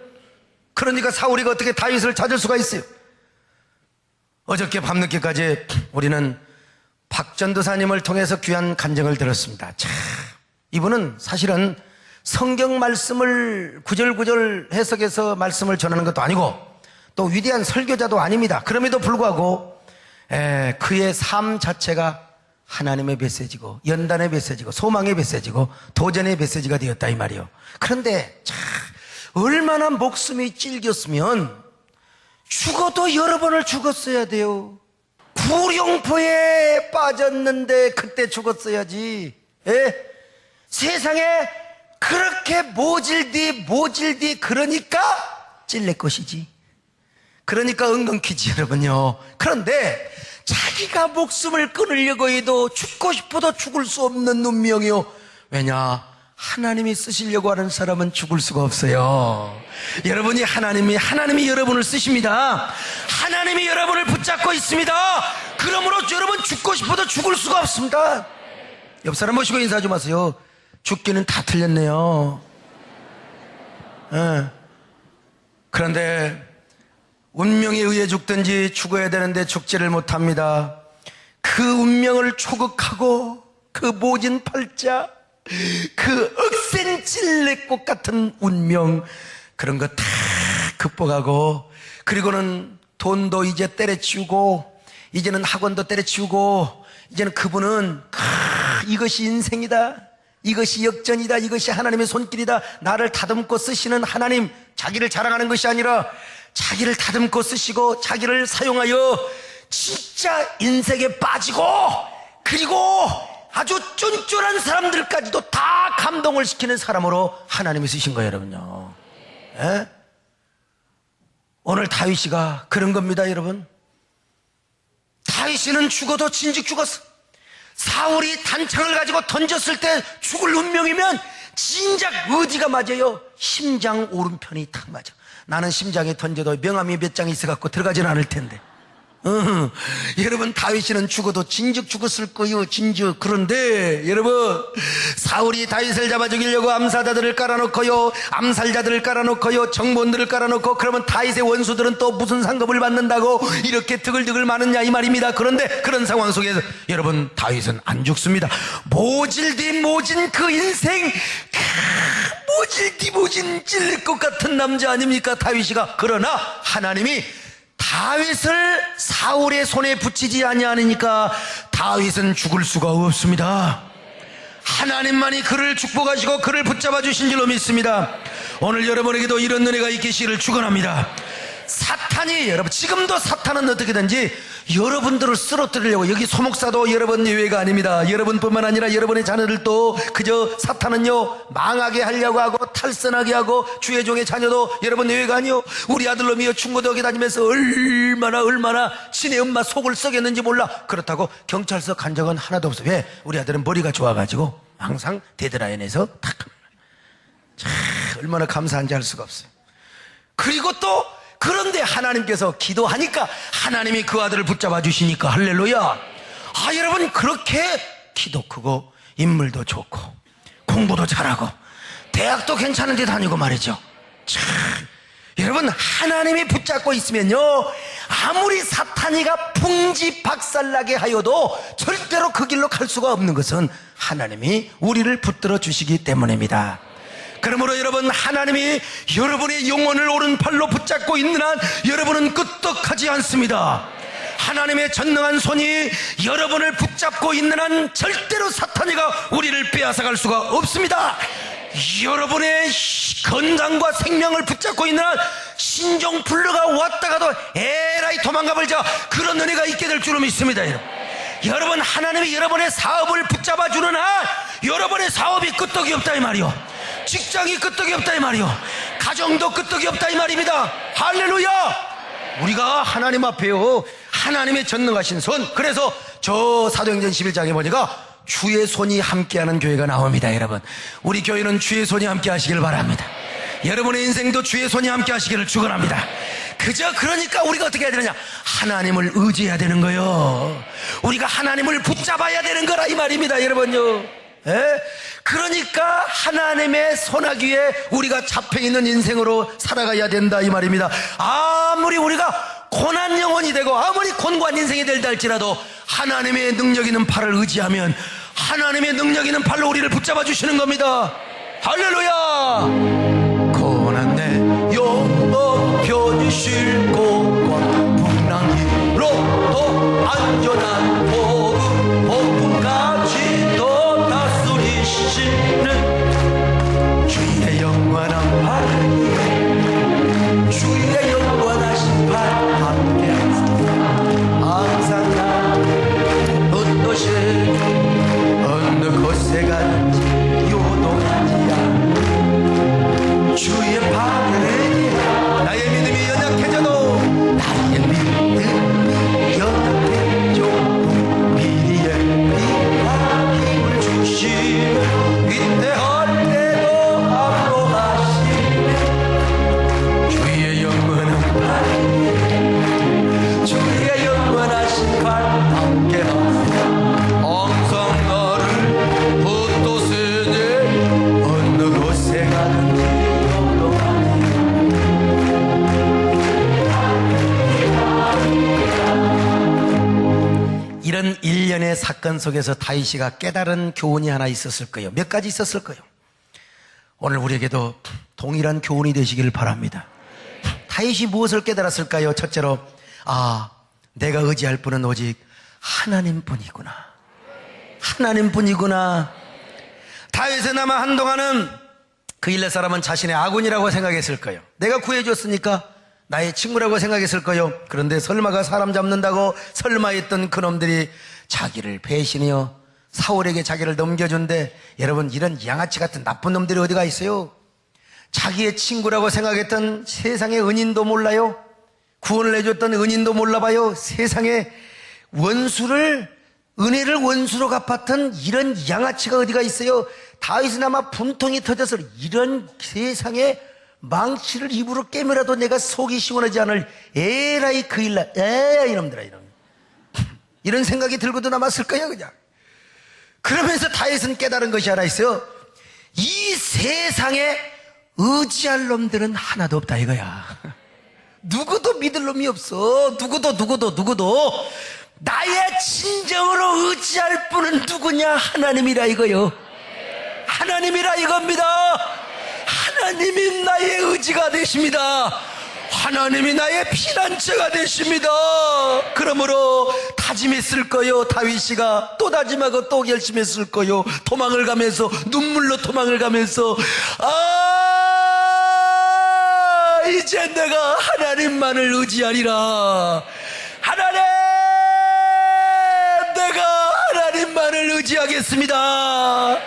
그러니까 사울이가 어떻게 다윗을 찾을 수가 있어요? 어저께 밤늦게까지 우리는 박 전도사님을 통해서 귀한 간증을 들었습니다. 참, 이분은 사실은 성경 말씀을 구절구절 해석해서 말씀을 전하는 것도 아니고 또 위대한 설교자도 아닙니다. 그럼에도 불구하고 그의 삶 자체가 하나님의 메시지고 연단의 메시지고 소망의 메시지고 도전의 메시지가 되었다 이 말이요. 그런데 참, 얼마나 목숨이 찔겼으면 죽어도 여러 번을 죽었어야 돼요. 구룡포에 빠졌는데 그때 죽었어야지. 세상에 그렇게 모질디 그러니까 찔릴 것이지. 그러니까 은근키지 여러분요. 그런데 자기가 목숨을 끊으려고 해도 죽고 싶어도 죽을 수 없는 운명이요. 왜냐? 하나님이 쓰시려고 하는 사람은 죽을 수가 없어요. 여러분이 하나님이 여러분을 쓰십니다. 하나님이 여러분을 붙잡고 있습니다. 그러므로 여러분 죽고 싶어도 죽을 수가 없습니다. 옆 사람 모시고 인사 좀 하세요. 죽기는 다 틀렸네요. 그런데 운명에 의해 죽든지 죽어야 되는데 죽지를 못합니다. 그 운명을 초극하고 그 모진 팔자, 그 억센 찔레꽃 같은 운명, 그런 거 다 극복하고, 그리고는 돈도 이제 때려치우고, 이제는 학원도 때려치우고, 이제는 그분은 이것이 인생이다, 이것이 역전이다, 이것이 하나님의 손길이다, 나를 다듬고 쓰시는 하나님, 자기를 자랑하는 것이 아니라 자기를 다듬고 쓰시고 자기를 사용하여 진짜 인생에 빠지고, 그리고 아주 쫀쫀한 사람들까지도 다 감동을 시키는 사람으로 하나님이 쓰신 거예요, 여러분요. 오늘 다윗이가 그런 겁니다, 여러분. 다윗이는 죽어도 진즉 죽었어. 사울이 단창을 가지고 던졌을 때 죽을 운명이면 진작 어디가 맞아요? 심장 오른편이 탁 맞아. 나는 심장에 던져도 명함이 몇 장이 있어갖고 들어가지는 않을 텐데. 여러분, 다윗이는 죽어도 진즉 죽었을 거요, 진즉. 그런데 여러분, 사울이 다윗을 잡아 죽이려고 암살자들을 깔아놓고요, 암살자들을 깔아놓고요, 정본들을 깔아놓고, 그러면 다윗의 원수들은 또 무슨 상급을 받는다고 이렇게 드글드글 많으냐 이 말입니다. 그런데 그런 상황 속에서 여러분, 다윗은 안 죽습니다. 모진 그 인생, 모진 찔릴 것 같은 남자 아닙니까, 다윗이가. 그러나 하나님이 다윗을 사울의 손에 붙이지 아니하니까 다윗은 죽을 수가 없습니다. 하나님만이 그를 축복하시고 그를 붙잡아 주신 줄로 믿습니다. 오늘 여러분에게도 이런 은혜가 있기를 축원합니다. 사탄이, 여러분, 지금도 사탄은 어떻게든지 여러분들을 쓰러뜨리려고, 여기 소목사도 여러분 예외가 아닙니다. 여러분뿐만 아니라 여러분의 자녀들도 그저 사탄은요 망하게 하려고 하고 탈선하게 하고, 주의 종의 자녀도 여러분 예외가 아니요. 우리 아들놈이요 중고등학교 다니면서 얼마나 친의 엄마 속을 썩였는지 몰라. 그렇다고 경찰서 간 적은 하나도 없어요. 왜? 우리 아들은 머리가 좋아가지고 항상 데드라인에서 탁. 참 얼마나 감사한지 알 수가 없어요. 그리고 또 그런데 하나님께서 기도하니까 하나님이 그 아들을 붙잡아 주시니까 할렐루야. 여러분, 그렇게 키도 크고 인물도 좋고 공부도 잘하고 대학도 괜찮은 데 다니고 말이죠. 참, 여러분, 하나님이 붙잡고 있으면요, 아무리 사탄이가 풍지박살나게 하여도 절대로 그 길로 갈 수가 없는 것은 하나님이 우리를 붙들어 주시기 때문입니다. 그러므로 여러분, 하나님이 여러분의 영혼을 오른팔로 붙잡고 있는 한 여러분은 끄떡하지 않습니다. 하나님의 전능한 손이 여러분을 붙잡고 있는 한 절대로 사탄이가 우리를 빼앗아갈 수가 없습니다. 여러분의 건강과 생명을 붙잡고 있는 한 신종플루가 왔다가도 에라이 도망가버리자, 그런 은혜가 있게 될 줄로 믿습니다. 여러분, 하나님이 여러분의 사업을 붙잡아주는 한 여러분의 사업이 끄떡이 없다 이 말이요, 직장이 끄떡이 없다 이 말이요, 가정도 끄떡이 없다 이 말입니다. 할렐루야. 우리가 하나님 앞에요, 하나님의 전능하신 손, 그래서 저 사도행전 11장에 보니까 주의 손이 함께하는 교회가 나옵니다. 여러분, 우리 교회는 주의 손이 함께 하시길 바랍니다. 여러분의 인생도 주의 손이 함께 하시기를 축원합니다. 그러니까 우리가 어떻게 해야 되느냐, 하나님을 의지해야 되는 거요, 우리가 하나님을 붙잡아야 되는 거라 이 말입니다. 여러분요, 그러니까 하나님의 손아귀에 우리가 잡혀있는 인생으로 살아가야 된다 이 말입니다. 아무리 우리가 고난 영혼이 되고 아무리 곤고한 인생이 될다 할지라도 하나님의 능력 있는 팔을 의지하면 하나님의 능력 있는 팔로 우리를 붙잡아 주시는 겁니다. 할렐루야. 고난내 영어 편히 쉴고 풍랑으로도 안전한 복음까지 더 다스리시는 주의 영원한 팔, 주의 영원하신 팔 함께 항상 나 어떠시 어느 곳에 가는지 요동하지 않아 주의 팔을 나의 믿음이 연약해져도 나의 믿음이 연약해져도 미리의 비와 힘을 주시는 위대할 때도 앞으로 가시는 주의 영원한 팔, 주의 영원하신 팔 함께 하시네. 항상 나를 붙드시네 어느 곳에 가든지 이런 일련의 사건 속에서 다윗이가 깨달은 교훈이 하나 있었을 거예요. 몇 가지 있었을 거예요. 오늘 우리에게도 동일한 교훈이 되시기를 바랍니다. 다윗이 무엇을 깨달았을까요? 첫째로, 내가 의지할 분은 오직 하나님뿐이구나. 하나님뿐이구나. 다윗은 아마 한동안은 그 일레 사람은 자신의 아군이라고 생각했을 거예요. 내가 구해줬으니까 나의 친구라고 생각했을 거예요. 그런데 설마가 사람 잡는다고 설마했던 그놈들이 자기를 배신해요 사울에게 자기를 넘겨준대. 여러분, 이런 양아치 같은 나쁜 놈들이 어디가 있어요? 자기의 친구라고 생각했던 세상의 은인도 몰라요. 구원을 해줬던 은인도 몰라봐요. 세상에 은혜를 원수로 갚았던 이런 양아치가 어디가 있어요? 다윗은 아마 분통이 터져서 이런 세상에 망치를 입으로 깨물어도 내가 속이 시원하지 않을 에라이 그 일라 이놈들아 이런 생각이 들고도 남았을 거야 그냥. 그러면서 다윗은 깨달은 것이 하나 있어요. 이 세상에 의지할 놈들은 하나도 없다 이거야. 누구도 믿을 놈이 없어. 누구도 나의 진정으로 의지할 분은 누구냐? 하나님이라 이거요. 하나님이라 이겁니다. 하나님이 나의 의지가 되십니다. 하나님이 나의 피난처가 되십니다. 그러므로 다짐했을 거요. 다윗이가 또 다짐하고 또 결심했을 거요. 도망을 가면서 눈물로 도망을 가면서 이제 내가 하나님만을 의지하리라. 하나님, 내가 하나님만을 의지하겠습니다.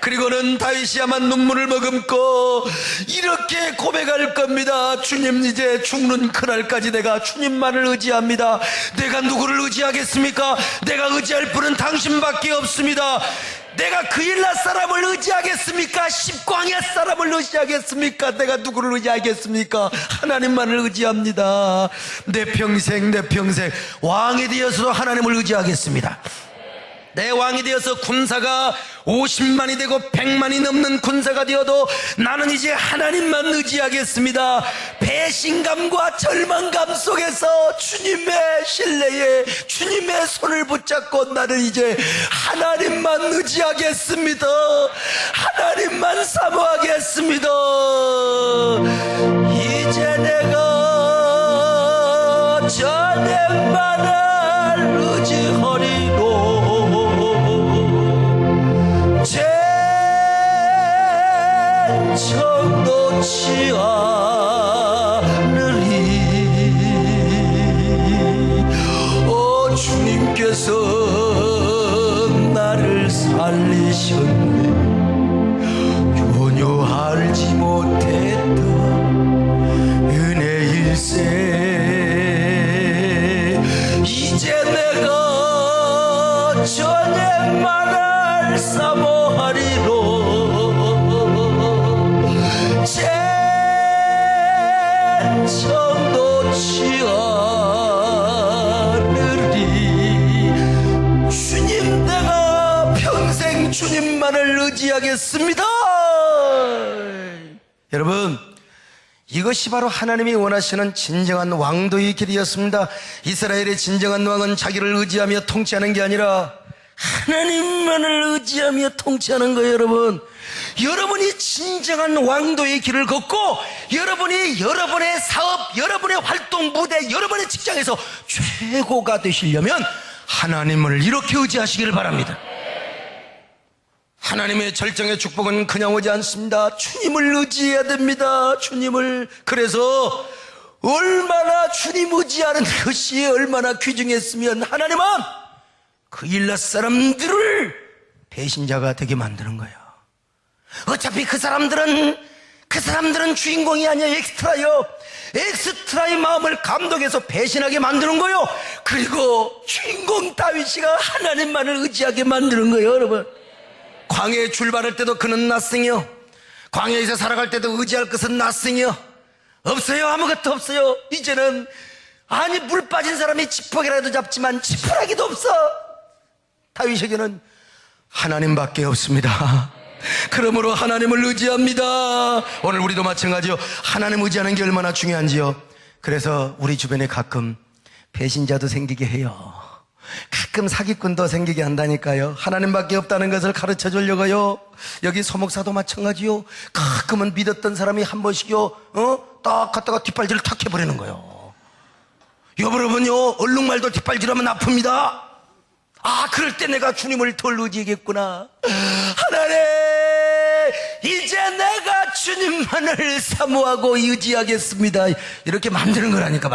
그리고는 다윗이야만 눈물을 머금고 이렇게 고백할 겁니다. 주님, 이제 죽는 그날까지 내가 주님만을 의지합니다. 내가 누구를 의지하겠습니까? 내가 의지할 분은 당신밖에 없습니다. 내가 그일라 사람을 의지하겠습니까? 십광야 사람을 의지하겠습니까? 내가 누구를 의지하겠습니까? 하나님만을 의지합니다. 내 평생 왕이 되어서도 하나님을 의지하겠습니다. 내 왕이 되어서 군사가 50만이 되고 100만이 넘는 군사가 되어도 나는 이제 하나님만 의지하겠습니다. 배신감과 절망감 속에서 주님의 신뢰에 주님의 손을 붙잡고 나는 이제 하나님만 의지하겠습니다. 하나님만 사모하겠습니다. 이제 내가 자네만을 의지하리로 정놓지 않으리. 주님께서 나를 살리셨네. 전혀 알지 못했던 은혜일세. 이제 내가 전에만을 사모하리로 정놓지 않으리. 주님, 내가 평생 주님만을 의지하겠습니다. 여러분, 이것이 바로 하나님이 원하시는 진정한 왕도의 길이었습니다. 이스라엘의 진정한 왕은 자기를 의지하며 통치하는 게 아니라 하나님만을 의지하며 통치하는 거예요. 여러분, 여러분이 진정한 왕도의 길을 걷고 여러분이 여러분의 사업, 여러분의 활동 무대, 여러분의 직장에서 최고가 되시려면 하나님을 이렇게 의지하시기를 바랍니다. 하나님의 절정의 축복은 그냥 오지 않습니다. 주님을 의지해야 됩니다. 주님을. 그래서 얼마나 주님 의지하는 것이 얼마나 귀중했으면 하나님은 그 일라 사람들을 배신자가 되게 만드는 거예요. 어차피 그 사람들은 주인공이 아니야. 엑스트라요. 엑스트라의 마음을 감독해서 배신하게 만드는 거예요. 그리고 주인공 다윗이가 하나님만을 의지하게 만드는 거예요. 여러분, 광야에 출발할 때도 그는 낯생이요, 광야에서 살아갈 때도 의지할 것은 낯생이요. 없어요. 아무것도 없어요. 이제는 아니 물 빠진 사람이 지푸라기라도 잡지만 지푸라기도 없어. 다윗에게는 하나님밖에 없습니다. 그러므로 하나님을 의지합니다. 오늘 우리도 마찬가지요. 하나님 의지하는 게 얼마나 중요한지요. 그래서 우리 주변에 가끔 배신자도 생기게 해요. 가끔 사기꾼도 생기게 한다니까요. 하나님밖에 없다는 것을 가르쳐 주려고요. 여기 소목사도 마찬가지요. 가끔은 믿었던 사람이 한 번씩요, 딱 갔다가 뒷발질을 탁 해버리는 거예요. 여러분요, 얼룩말도 뒷발질하면 아픕니다. 그럴 때 내가 주님을 덜 의지하겠구나. 하나님, 이제 내가 주님만을 사모하고 의지하겠습니다. 이렇게 만드는 거라니까.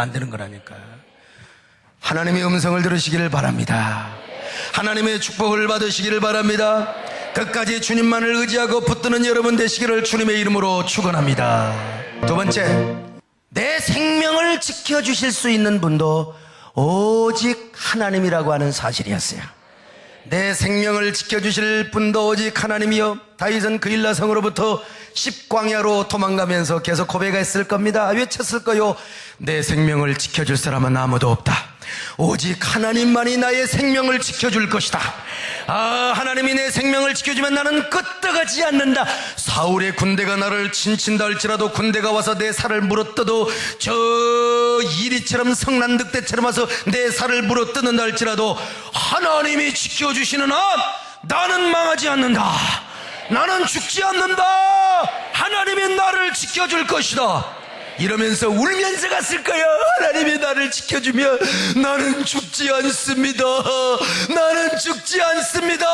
하나님의 음성을 들으시기를 바랍니다. 하나님의 축복을 받으시기를 바랍니다. 끝까지 주님만을 의지하고 붙드는 여러분 되시기를 주님의 이름으로 축원합니다. 두 번째, 내 생명을 지켜주실 수 있는 분도 오직 하나님이라고 하는 사실이었어요. 내 생명을 지켜주실 분도 오직 하나님이요. 다윗은 그일라 성으로부터 십광야로 도망가면서 계속 고백했을 겁니다. 외쳤을 거요. 내 생명을 지켜줄 사람은 아무도 없다. 오직 하나님만이 나의 생명을 지켜줄 것이다. 하나님이 내 생명을 지켜주면 나는 끄떡하지 않는다. 사울의 군대가 나를 친친다 할지라도, 군대가 와서 내 살을 물어뜯어도, 저 이리처럼 성난 늑대처럼 와서 내 살을 물어뜯는다 할지라도 하나님이 지켜주시는 한 나는 망하지 않는다. 나는 죽지 않는다. 하나님이 나를 지켜줄 것이다. 이러면서 울면서 갔을 거야. 하나님이 나를 지켜주면 나는 죽지 않습니다. 나는 죽지 않습니다.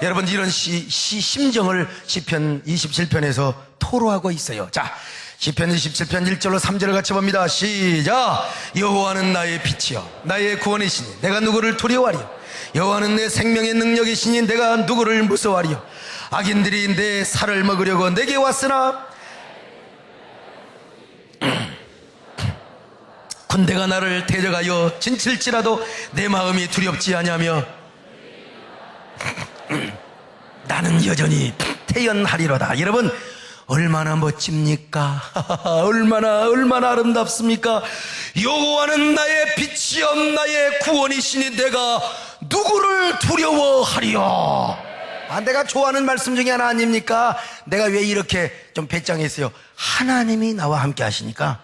여러분, 이런 심정을 시편 27편에서 토로하고 있어요. 자, 시편 27편 1절로 3절을 같이 봅니다. 시작. 여호와는 나의 빛이요 나의 구원이시니 내가 누구를 두려워하리요. 여호와는 내 생명의 능력이시니 내가 누구를 무서워하리요. 악인들이 내 살을 먹으려고 내게 왔으나 군대가 나를 데려가여 진칠지라도 내 마음이 두렵지 아니하며 나는 여전히 태연하리로다. 여러분, 얼마나 멋집니까? 얼마나 아름답습니까? 여호와는 나의 빛이요 나의 구원이시니 내가 누구를 두려워하리요? 내가 좋아하는 말씀 중에 하나 아닙니까? 내가 왜 이렇게 좀 배짱했어요? 하나님이 나와 함께 하시니까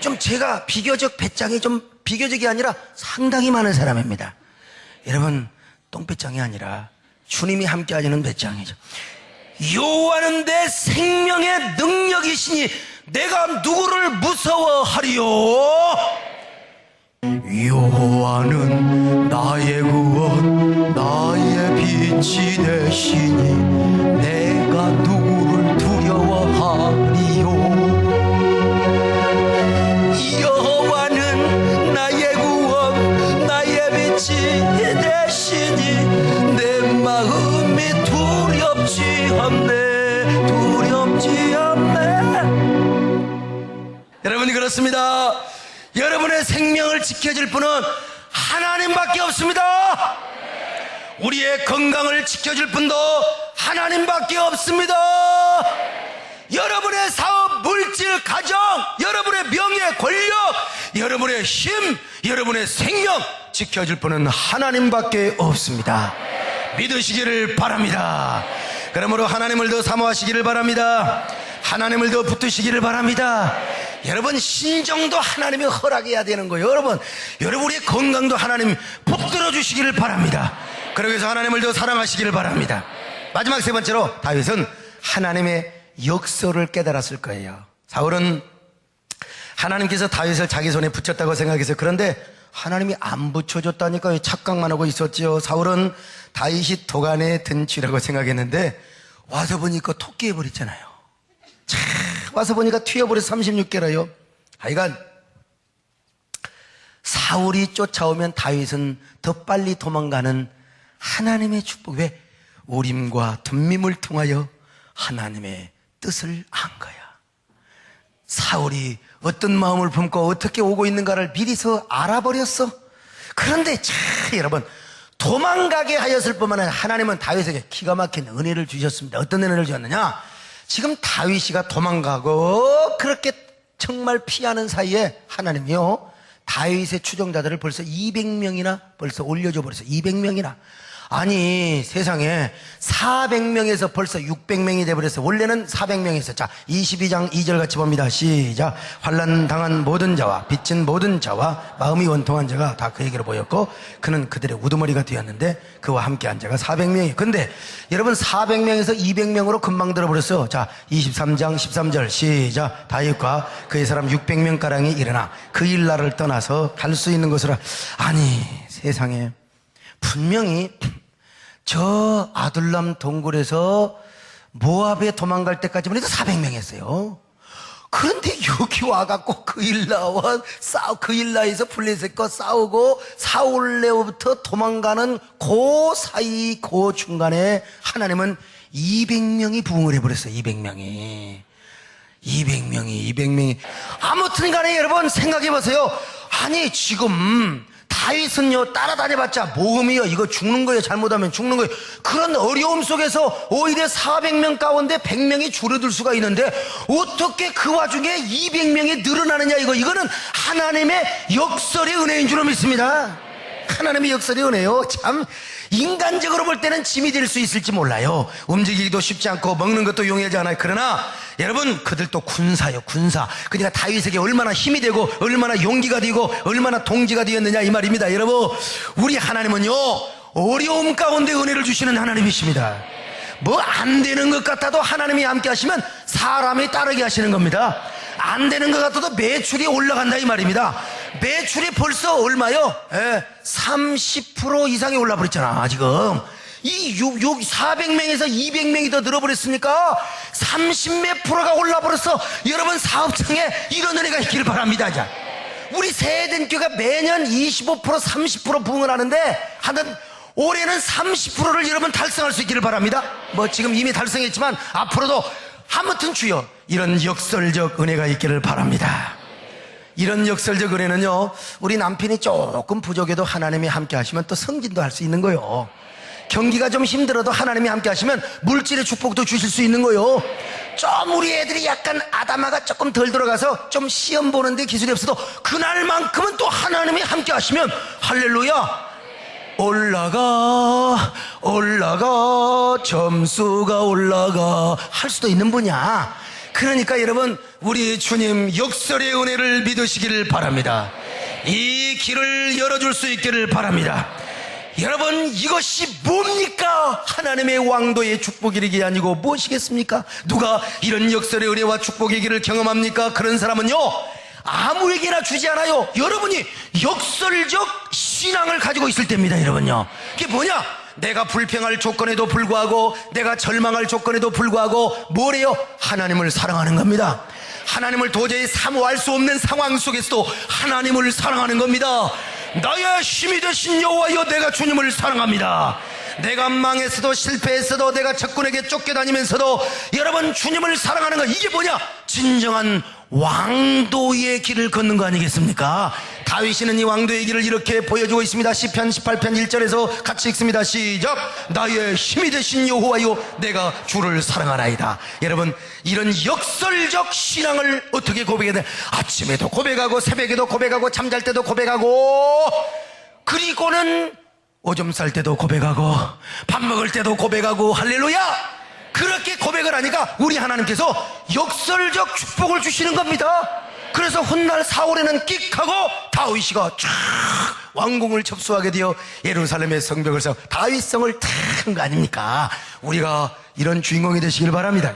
좀 제가 비교적 배짱이 좀 비교적이 아니라 상당히 많은 사람입니다. 여러분, 똥배짱이 아니라 주님이 함께 하시는 배짱이죠. 여호와는 내 생명의 능력이시니 내가 누구를 무서워하리요? 여호와는 나의 구원, 나의 빛이 되시니 내가 누구를 두려워하리요? 여호와는 나의 구원, 나의 빛이 되시니 내 마음이 두렵지 않네, 두렵지 않네. 여러분, 그렇습니다. 여러분의 생명을 지켜줄 분은 하나님밖에 없습니다. 우리의 건강을 지켜줄 분도 하나님밖에 없습니다. 여러분의 사업, 물질, 가정, 여러분의 명예, 권력, 여러분의 힘, 여러분의 생명 지켜줄 분은 하나님밖에 없습니다. 믿으시기를 바랍니다. 그러므로 하나님을 더 사모하시기를 바랍니다. 하나님을 더 붙드시기를 바랍니다. 여러분, 신정도 하나님이 허락해야 되는 거예요. 여러분, 우리의 건강도 하나님 붙들어 주시기를 바랍니다. 그러기 위해서 하나님을 더 사랑하시기를 바랍니다. 마지막 세 번째로, 다윗은 하나님의 역사를 깨달았을 거예요. 사울은 하나님께서 다윗을 자기 손에 붙였다고 생각해서, 그런데 하나님이 안 붙여줬다니까 착각만 하고 있었죠. 사울은 다윗이 도간에 든 쥐라고 생각했는데 와서 보니까 토끼 해버렸잖아요. 참, 와서 보니까 튀어버려서 36개라요. 하여간 사울이 쫓아오면 다윗은 더 빨리 도망가는 하나님의 축복. 왜? 우림과 둠밈을 통하여 하나님의 뜻을 안 거야. 사울이 어떤 마음을 품고 어떻게 오고 있는가를 미리서 알아버렸어. 그런데 참, 여러분, 도망가게 하였을 뿐만 아니라 하나님은 다윗에게 기가 막힌 은혜를 주셨습니다. 어떤 은혜를 주셨느냐? 지금 다윗이가 도망가고 그렇게 정말 피하는 사이에 하나님이요, 다윗의 추종자들을 벌써 200명이나 벌써 올려줘 버렸어요. 200명이나. 아니, 세상에 400명에서 벌써 600명이 돼버렸어요. 원래는 400명에서. 자, 22장 2절 같이 봅니다. 시작. 환난 당한 모든 자와 빚진 모든 자와 마음이 원통한 자가 다 그에게로 모였고 그는 그들의 우두머리가 되었는데 그와 함께한 자가 400명이. 근데 여러분, 400명에서 200명으로 금방 들어버렸어요. 자, 23장 13절 시작. 다윗과 그의 사람 600명가량이 일어나 그 일날을 떠나서 갈 수 있는 곳으로. 아니, 세상에 분명히 저 아둘람 동굴에서 모압에 도망갈 때까지만 해도 400명 했어요. 그런데 여기 와갖고 그일라에서 블레셋과 싸우고 사울레오부터 도망가는 그 사이, 그 중간에 하나님은 200명이 부흥을 해버렸어요. 200명이. 아무튼 간에 여러분, 생각해보세요. 아니, 지금 다윗은요, 따라다녀봤자 모험이요, 이거 죽는 거예요. 잘못하면 죽는 거예요. 그런 어려움 속에서 오히려 400명 가운데 100명이 줄어들 수가 있는데 어떻게 그 와중에 200명이 늘어나느냐. 이거는 하나님의 역설의 은혜인 줄 믿습니다. 하나님의 역설의 은혜요. 참, 인간적으로 볼 때는 짐이 될 수 있을지 몰라요. 움직이기도 쉽지 않고 먹는 것도 용이하지 않아요. 그러나 여러분, 그들도 군사요, 군사. 그러니까 다윗에게 얼마나 힘이 되고 얼마나 용기가 되고 얼마나 동지가 되었느냐, 이 말입니다. 여러분, 우리 하나님은요, 어려움 가운데 은혜를 주시는 하나님이십니다. 뭐 안 되는 것 같아도 하나님이 함께 하시면 사람이 따르게 하시는 겁니다. 안 되는 것 같아도 매출이 올라간다, 이 말입니다. 매출이 벌써 얼마요? 30% 이상이 올라버렸잖아, 지금. 이 400명에서 200명이 더 늘어버렸으니까 30몇 프로가 올라버렸어. 여러분, 사업장에 이런 은혜가 있기를 바랍니다. 자, 우리 세대교가 매년 25% 30% 부흥을 하는데 올해는 30%를 여러분 달성할 수 있기를 바랍니다. 뭐 지금 이미 달성했지만 앞으로도 아무튼 주여, 이런 역설적 은혜가 있기를 바랍니다. 이런 역설적 은혜는요, 우리 남편이 조금 부족해도 하나님이 함께 하시면 또 성진도 할 수 있는 거예요. 경기가 좀 힘들어도 하나님이 함께 하시면 물질의 축복도 주실 수 있는 거예요. 좀 우리 애들이 약간 아담화가 조금 덜 들어가서 좀 시험 보는데 기술이 없어도 그날만큼은 또 하나님이 함께 하시면 할렐루야. 올라가 점수가 올라가 할 수도 있는 분이야. 그러니까 여러분, 우리 주님 역설의 은혜를 믿으시기를 바랍니다. 이 길을 열어줄 수 있기를 바랍니다. 여러분, 이것이 뭡니까? 하나님의 왕도의 축복의 길이 아니고 무엇이겠습니까? 누가 이런 역설의 은혜와 축복의 길을 경험합니까? 그런 사람은요, 아무에게나 주지 않아요. 여러분이 역설적 신앙을 가지고 있을 때입니다. 여러분요, 그게 뭐냐? 내가 불평할 조건에도 불구하고, 내가 절망할 조건에도 불구하고 뭐래요? 하나님을 사랑하는 겁니다. 하나님을 도저히 사모할 수 없는 상황 속에서도 하나님을 사랑하는 겁니다. 나의 힘이 되신 여호와여, 내가 주님을 사랑합니다. 내가 망했어도 실패했어도, 내가 적군에게 쫓겨다니면서도 여러분 주님을 사랑하는 거, 이게 뭐냐? 진정한 왕도의 길을 걷는 거 아니겠습니까? 다윗이는 이 왕도의 길을 이렇게 보여주고 있습니다. 시편 18편 1절에서 같이 읽습니다. 시작. 나의 힘이 되신 여호와여, 내가 주를 사랑하나이다. 여러분, 이런 역설적 신앙을 어떻게 고백해야 돼? 아침에도 고백하고, 새벽에도 고백하고, 잠잘 때도 고백하고, 그리고는 오줌 쌀 때도 고백하고, 밥 먹을 때도 고백하고, 할렐루야! 그렇게 고백을 하니까 우리 하나님께서 역설적 축복을 주시는 겁니다. 그래서 훗날 사울에는 끽하고 다윗이가 쫙 왕궁을 접수하게 되어 예루살렘의 성벽을 세워 다윗성을 탁 한 거 아닙니까? 우리가 이런 주인공이 되시길 바랍니다.